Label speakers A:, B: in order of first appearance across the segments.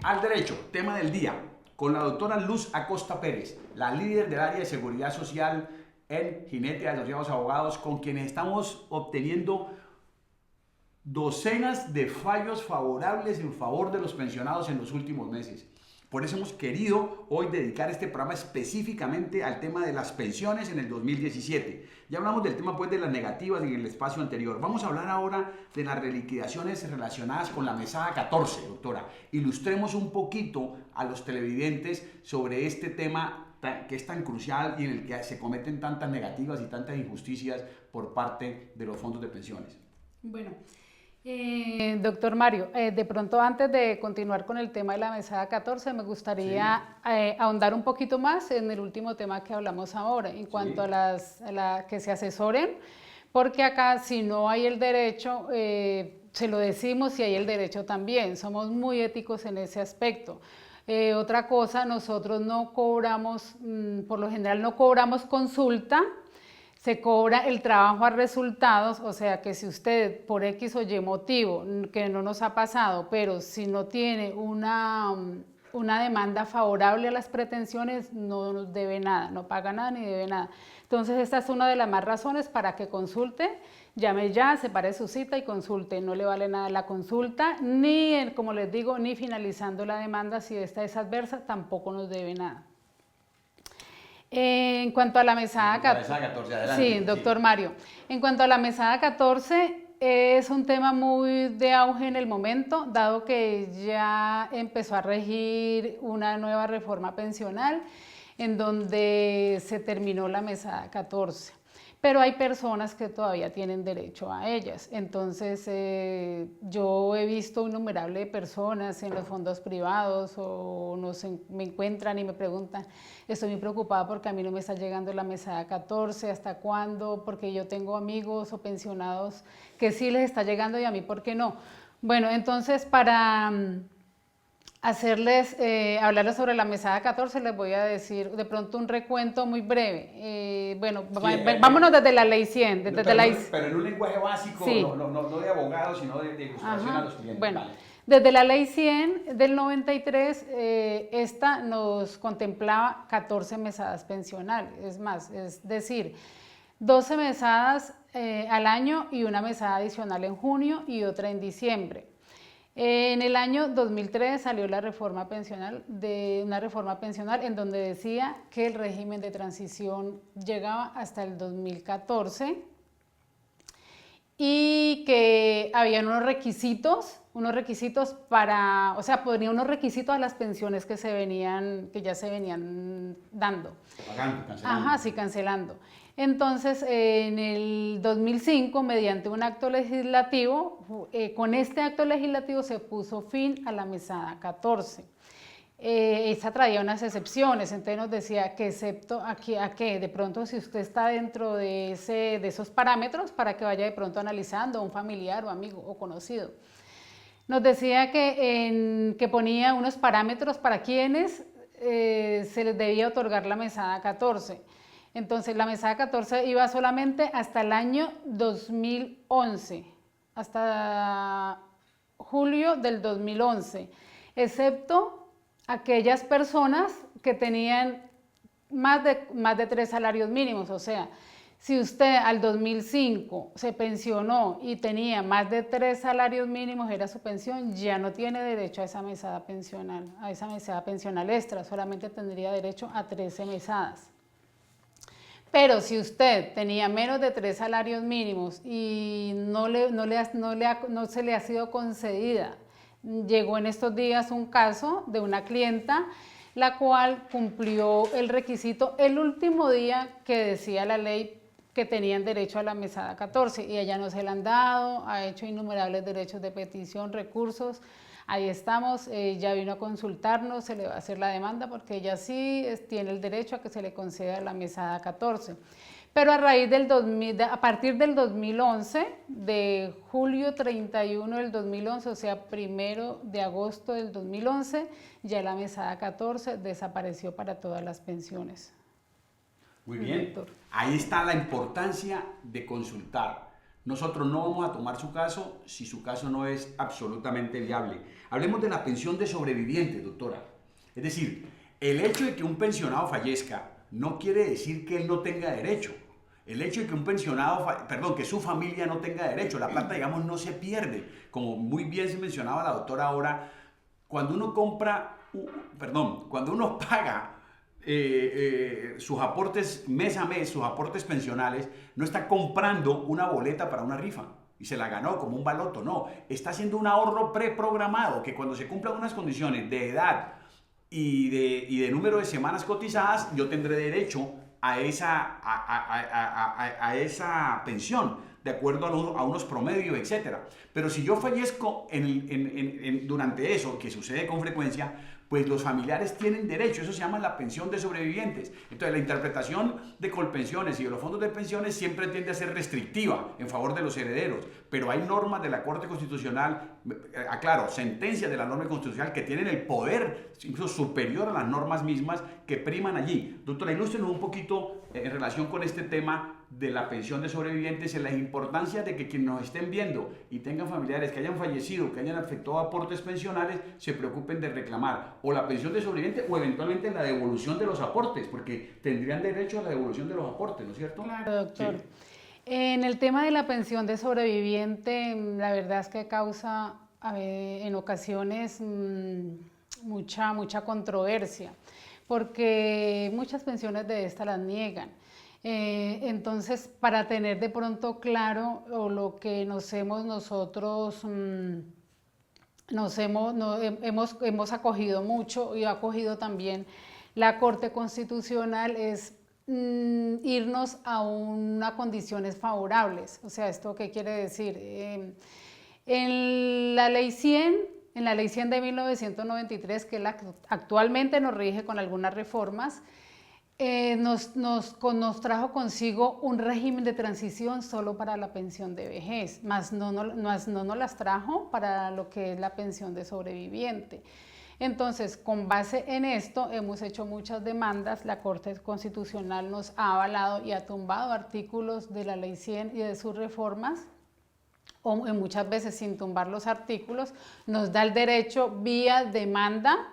A: Al derecho, tema del día, con la doctora Luz Acosta Pérez, la líder del área de seguridad social en Jinete de Asociados Abogados, con quienes estamos obteniendo docenas de fallos favorables en favor de los pensionados en los últimos meses. Por eso hemos querido hoy dedicar este programa específicamente al tema de las pensiones en el 2017. Ya hablamos del tema pues de las negativas en el espacio anterior. Vamos a hablar ahora de las reliquidaciones relacionadas con la mesada 14, doctora. Ilustremos un poquito a los televidentes sobre este tema que es tan crucial y en el que se cometen tantas negativas y tantas injusticias por parte de los fondos de pensiones.
B: Bueno, doctor Mario, de pronto antes de continuar con el tema de la mesada 14, me gustaría ahondar un poquito más en el último tema que hablamos ahora, en cuanto a que se asesoren, porque acá si no hay el derecho, se lo decimos y hay el derecho también, somos muy éticos en ese aspecto. Otra cosa, nosotros no cobramos, por lo general no cobramos consulta, se cobra el trabajo a resultados, o sea que si usted por X o Y motivo, que no nos ha pasado, pero si no tiene una demanda favorable a las pretensiones, no nos debe nada, no paga nada ni debe nada. Entonces esta es una de las más razones para que consulte, llame ya, separe su cita y consulte, no le vale nada la consulta, ni como les digo, ni finalizando la demanda, si esta es adversa, tampoco nos debe nada. En cuanto a la mesada 14, adelante. Sí, doctor Mario. En cuanto a la mesada 14, es un tema muy de auge en el momento, dado que ya empezó a regir una nueva reforma pensional en donde se terminó la mesada 14. Pero hay personas que todavía tienen derecho a ellas. Entonces, yo he visto innumerables personas en los fondos privados o me encuentran y me preguntan, estoy muy preocupada porque a mí no me está llegando la mesada 14, ¿hasta cuándo? Porque yo tengo amigos o pensionados que sí les está llegando y a mí, ¿por qué no? Bueno, entonces para hablarles sobre la mesada 14, les voy a decir de pronto un recuento muy breve. Vámonos desde la ley 100.
A: Pero en un lenguaje básico, sí. no de abogados, sino de ilustración a los clientes.
B: Bueno, vale. Desde la ley 100 del 93, esta nos contemplaba 14 mesadas pensionales, es más, es decir, 12 mesadas al año y una mesada adicional en junio y otra en diciembre. En el año 2003 salió una reforma pensional en donde decía que el régimen de transición llegaba hasta el 2014 y que había unos requisitos para, o sea, ponía unos requisitos a las pensiones que ya se venían dando.
A: Cancelando.
B: Ajá, sí, cancelando. Entonces, en el 2005, mediante un acto legislativo, con este acto legislativo se puso fin a la mesada 14. Esta traía unas excepciones, entonces nos decía que excepto a que de pronto si usted está dentro de esos parámetros, para que vaya de pronto analizando a un familiar o amigo o conocido. Nos decía que ponía unos parámetros para quienes se les debía otorgar la mesada 14. Entonces, la mesada 14 iba solamente hasta el año 2011, hasta julio del 2011, excepto aquellas personas que tenían más de 3 salarios mínimos. O sea, si usted al 2005 se pensionó y tenía más de 3 salarios mínimos, era su pensión, ya no tiene derecho a esa mesada pensional extra, solamente tendría derecho a 13 mesadas. Pero si usted tenía menos de 3 salarios mínimos y no se le ha sido concedida, llegó en estos días un caso de una clienta la cual cumplió el requisito el último día que decía la ley que tenían derecho a la mesada 14 y ella no se la han dado, ha hecho innumerables derechos de petición, recursos. Ahí estamos, ya vino a consultarnos, se le va a hacer la demanda porque ella sí tiene el derecho a que se le conceda la mesada 14. Pero a partir del 2011, de julio 31 del 2011, o sea, 1 de agosto del 2011, ya la mesada 14 desapareció para todas las pensiones.
A: Muy bien, ahí está la importancia de consultar. Nosotros no vamos a tomar su caso si su caso no es absolutamente viable. Hablemos de la pensión de sobrevivientes, doctora. Es decir, el hecho de que un pensionado fallezca no quiere decir que él no tenga derecho. El hecho de que un pensionado, que su familia no tenga derecho, la plata, digamos, no se pierde. Como muy bien se mencionaba la doctora ahora, cuando uno cuando uno paga sus aportes mes a mes, sus aportes pensionales, no está comprando una boleta para una rifa y se la ganó como un baloto, no, está haciendo un ahorro preprogramado que cuando se cumplan unas condiciones de edad y de número de semanas cotizadas, yo tendré derecho a esa pensión, de acuerdo a unos promedios, etc. Pero si yo fallezco durante eso, que sucede con frecuencia, pues los familiares tienen derecho, eso se llama la pensión de sobrevivientes. Entonces la interpretación de Colpensiones y de los fondos de pensiones siempre tiende a ser restrictiva en favor de los herederos, pero hay normas de la Corte Constitucional, aclaro, sentencias de la norma constitucional que tienen el poder incluso superior a las normas mismas que priman allí. Doctora, ilústrenos un poquito en relación con este tema de la pensión de sobrevivientes, en la importancia de que quienes nos estén viendo y tengan familiares que hayan fallecido, que hayan afectado aportes pensionales, se preocupen de reclamar o la pensión de sobreviviente o eventualmente la devolución de los aportes, porque tendrían derecho a la devolución de los aportes, ¿no es cierto?
B: Claro, doctor.
A: Sí.
B: En el tema de la pensión de sobreviviente, la verdad es que causa en ocasiones mucha controversia, porque muchas pensiones de estas las niegan. Entonces, para tener de pronto claro o lo que nosotros hemos acogido mucho y ha acogido también la Corte Constitucional es irnos a unas condiciones favorables. O sea, ¿esto qué quiere decir? En la Ley 100, de 1993, que actualmente nos rige con algunas reformas, nos trajo consigo un régimen de transición solo para la pensión de vejez, más no nos las trajo para lo que es la pensión de sobreviviente. Entonces, con base en esto, hemos hecho muchas demandas, la Corte Constitucional nos ha avalado y ha tumbado artículos de la Ley 100 y de sus reformas, o muchas veces sin tumbar los artículos, nos da el derecho vía demanda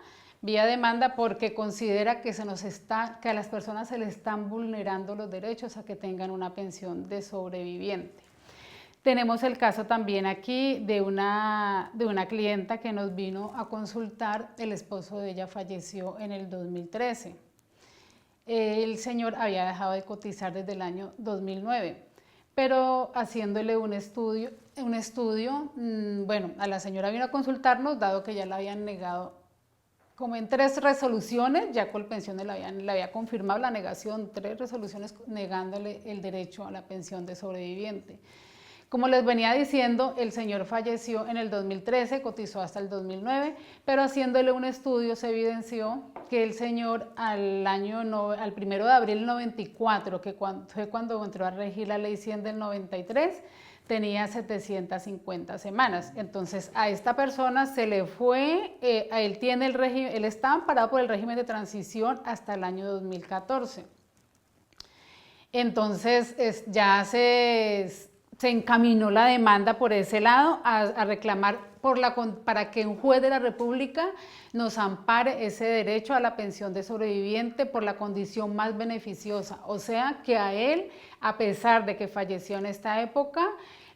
B: porque considera que a las personas se les están vulnerando los derechos a que tengan una pensión de sobreviviente. Tenemos el caso también aquí de una clienta que nos vino a consultar, el esposo de ella falleció en el 2013. El señor había dejado de cotizar desde el año 2009, pero haciéndole un estudio, a la señora vino a consultarnos, dado que ya la habían negado como en 3 resoluciones, ya Colpensiones le había confirmado la negación, 3 resoluciones negándole el derecho a la pensión de sobreviviente. Como les venía diciendo, el señor falleció en el 2013, cotizó hasta el 2009, pero haciéndole un estudio se evidenció que el señor al 1 de abril del 94, que fue cuando entró a regir la Ley 100 del 93, tenía 750 semanas. Entonces, a esta persona se le fue, él está amparado por el régimen de transición hasta el año 2014. Entonces, ya se encaminó la demanda por ese lado a reclamar para que un juez de la República nos ampare ese derecho a la pensión de sobreviviente por la condición más beneficiosa. O sea, que a él, a pesar de que falleció en esta época,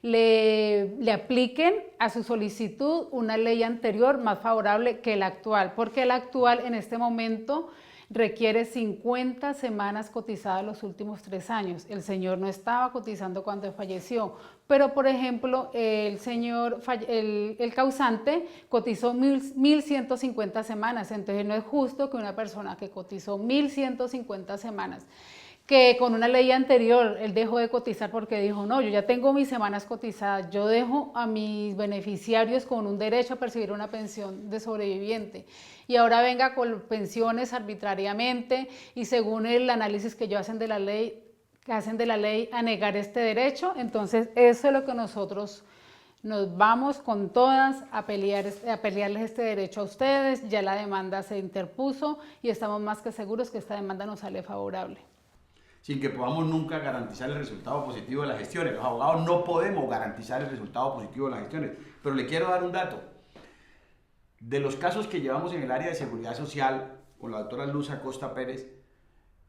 B: le apliquen a su solicitud una ley anterior más favorable que la actual, porque la actual en este momento requiere 50 semanas cotizadas los últimos 3 años. El señor no estaba cotizando cuando falleció, pero por ejemplo el causante cotizó 1.150 semanas, entonces no es justo que una persona que cotizó 1.150 semanas, que con una ley anterior él dejó de cotizar porque dijo, no, yo ya tengo mis semanas cotizadas, yo dejo a mis beneficiarios con un derecho a percibir una pensión de sobreviviente, y ahora venga con pensiones arbitrariamente y según el análisis que hacen de la ley a negar este derecho. Entonces eso es lo que nosotros nos vamos con todas a pelearles este derecho a ustedes. Ya la demanda se interpuso y estamos más que seguros que esta demanda nos sale favorable.
A: Sin que podamos nunca garantizar el resultado positivo de las gestiones. Los abogados no podemos garantizar el resultado positivo de las gestiones. Pero le quiero dar un dato. De los casos que llevamos en el área de seguridad social con la doctora Luz Acosta Pérez,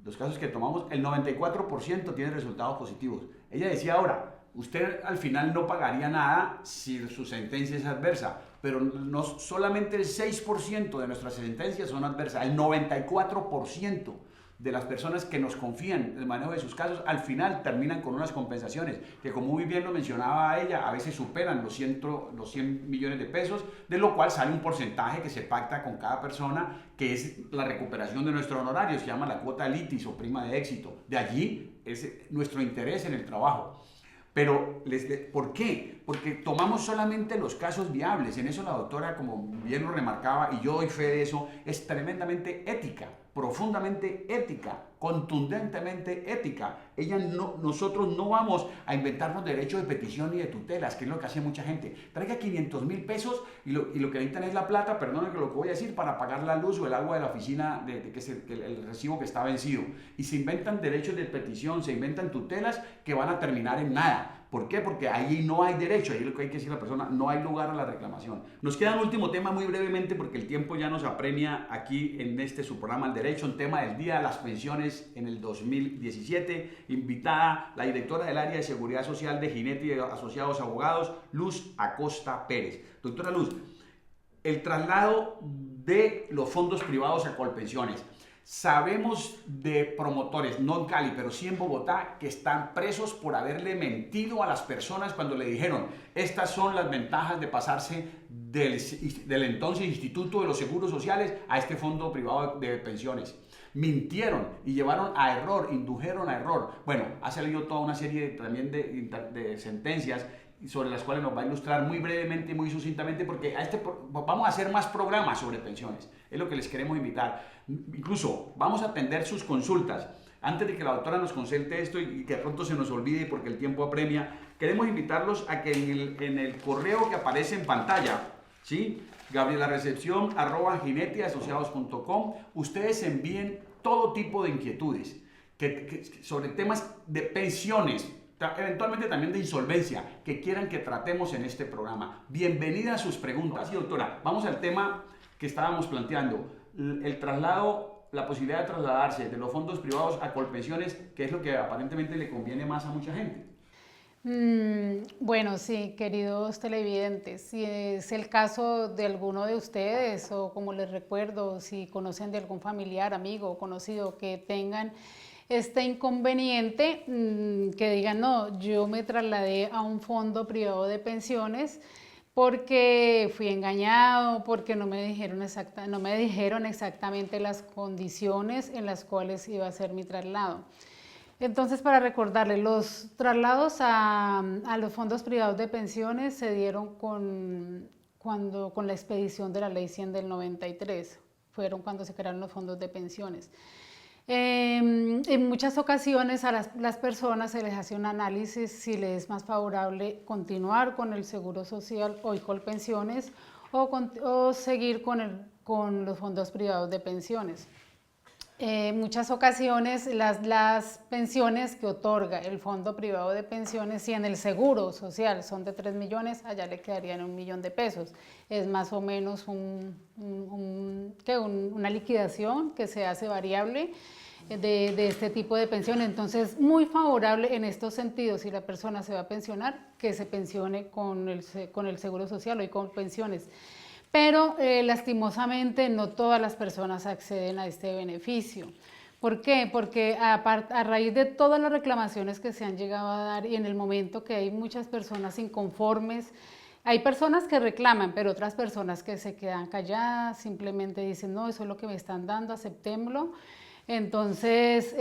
A: los casos que tomamos, el 94% tiene resultados positivos. Ella decía ahora, usted al final no pagaría nada si su sentencia es adversa, pero no solamente el 6% de nuestras sentencias son adversas, el 94% de las personas que nos confían en el manejo de sus casos, al final terminan con unas compensaciones que, como muy bien lo mencionaba ella, a veces superan los 100 millones de pesos, de lo cual sale un porcentaje que se pacta con cada persona, que es la recuperación de nuestro honorario, se llama la cuota litis o prima de éxito. De allí es nuestro interés en el trabajo. Pero, ¿por qué? Porque tomamos solamente los casos viables. En eso la doctora, como bien lo remarcaba, y yo doy fe de eso, es tremendamente ética, profundamente ética, contundentemente ética. Nosotros no vamos a inventarnos derechos de petición ni de tutelas, que es lo que hace mucha gente. Traiga 500,000 pesos y lo que necesitan es la plata, perdón lo que voy a decir, para pagar la luz o el agua de la oficina, el recibo que está vencido. Y se inventan derechos de petición, se inventan tutelas que van a terminar en nada. ¿Por qué? Porque ahí no hay derecho, ahí es lo que hay que decir a la persona, no hay lugar a la reclamación. Nos queda un último tema muy brevemente porque el tiempo ya nos apremia aquí en su programa El Derecho, un tema del día, las pensiones en el 2017, invitada la directora del área de seguridad social de Ginetti y Asociados Abogados, Luz Acosta Pérez. Doctora Luz, el traslado de los fondos privados a Colpensiones. Sabemos de promotores, no en Cali, pero sí en Bogotá, que están presos por haberle mentido a las personas cuando le dijeron, estas son las ventajas de pasarse del entonces Instituto de los Seguros Sociales a este fondo privado de pensiones. Mintieron y llevaron a error, indujeron a error. Bueno, ha salido toda una serie también de sentencias sobre las cuales nos va a ilustrar muy brevemente y muy sucintamente, porque vamos a hacer más programas sobre pensiones, es lo que les queremos invitar. Incluso vamos a atender sus consultas. Antes de que la doctora nos consulte esto y que de pronto se nos olvide porque el tiempo apremia, queremos invitarlos a que en el correo que aparece en pantalla, ¿sí? gabrielarecepcion@ginettiasociados.com, ustedes envíen todo tipo de inquietudes sobre temas de pensiones, eventualmente también de insolvencia, que quieran que tratemos en este programa. Bienvenidas sus preguntas. Y doctora, vamos al tema que estábamos planteando, el traslado, la posibilidad de trasladarse de los fondos privados a Colpensiones, que es lo que aparentemente le conviene más a mucha gente.
B: Bueno, sí, queridos televidentes, si es el caso de alguno de ustedes o como les recuerdo, si conocen de algún familiar, amigo o conocido que tengan este inconveniente, que digan, no, yo me trasladé a un fondo privado de pensiones porque fui engañado, porque no me dijeron exactamente las condiciones en las cuales iba a ser mi traslado. Entonces, para recordarles, los traslados a los fondos privados de pensiones se dieron con la expedición de la Ley 100 del 93, fueron cuando se crearon los fondos de pensiones. En muchas ocasiones a las personas se les hace un análisis si les es más favorable continuar con el Seguro Social o Colpensiones o seguir con los fondos privados de pensiones. En muchas ocasiones las pensiones que otorga el Fondo Privado de Pensiones, si en el Seguro Social son de 3 millones, allá le quedarían 1 millón de pesos. Es más o menos una liquidación que se hace variable de este tipo de pensión. Entonces, muy favorable en estos sentidos, si la persona se va a pensionar, que se pensione con el Seguro Social o con pensiones. Pero lastimosamente no todas las personas acceden a este beneficio. ¿Por qué? Porque a raíz de todas las reclamaciones que se han llegado a dar y en el momento que hay muchas personas inconformes, hay personas que reclaman, pero otras personas que se quedan calladas, simplemente dicen, no, eso es lo que me están dando, aceptémoslo. Entonces,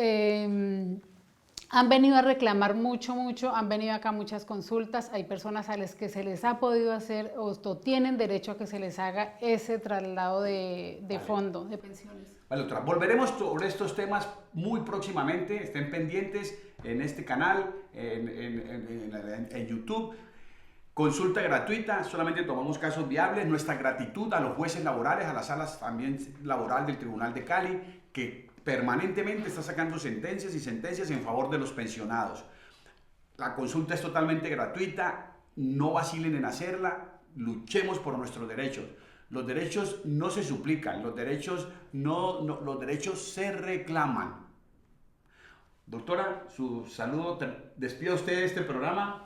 B: han venido a reclamar mucho, han venido acá muchas consultas, hay personas a las que se les ha podido hacer o tienen derecho a que se les haga ese traslado de fondo de pensiones.
A: Vale, doctora, volveremos sobre estos temas muy próximamente, estén pendientes en este canal, en YouTube. Consulta gratuita, solamente tomamos casos viables, nuestra gratitud a los jueces laborales, a las salas también laboral del Tribunal de Cali, que permanentemente está sacando sentencias y sentencias en favor de los pensionados. La consulta es totalmente gratuita, no vacilen en hacerla, luchemos por nuestros derechos. Los derechos no se suplican, los derechos, los derechos se reclaman. Doctora, su saludo, despida usted este programa,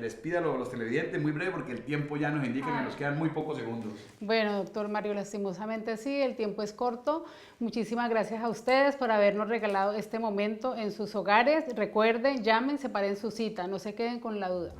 A: despídalo a los televidentes muy breve porque el tiempo ya nos indica que nos quedan muy pocos segundos.
B: Bueno, doctor Mario, lastimosamente sí, el tiempo es corto. Muchísimas gracias a ustedes por habernos regalado este momento en sus hogares. Recuerden, llamen, separen su cita, no se queden con la duda.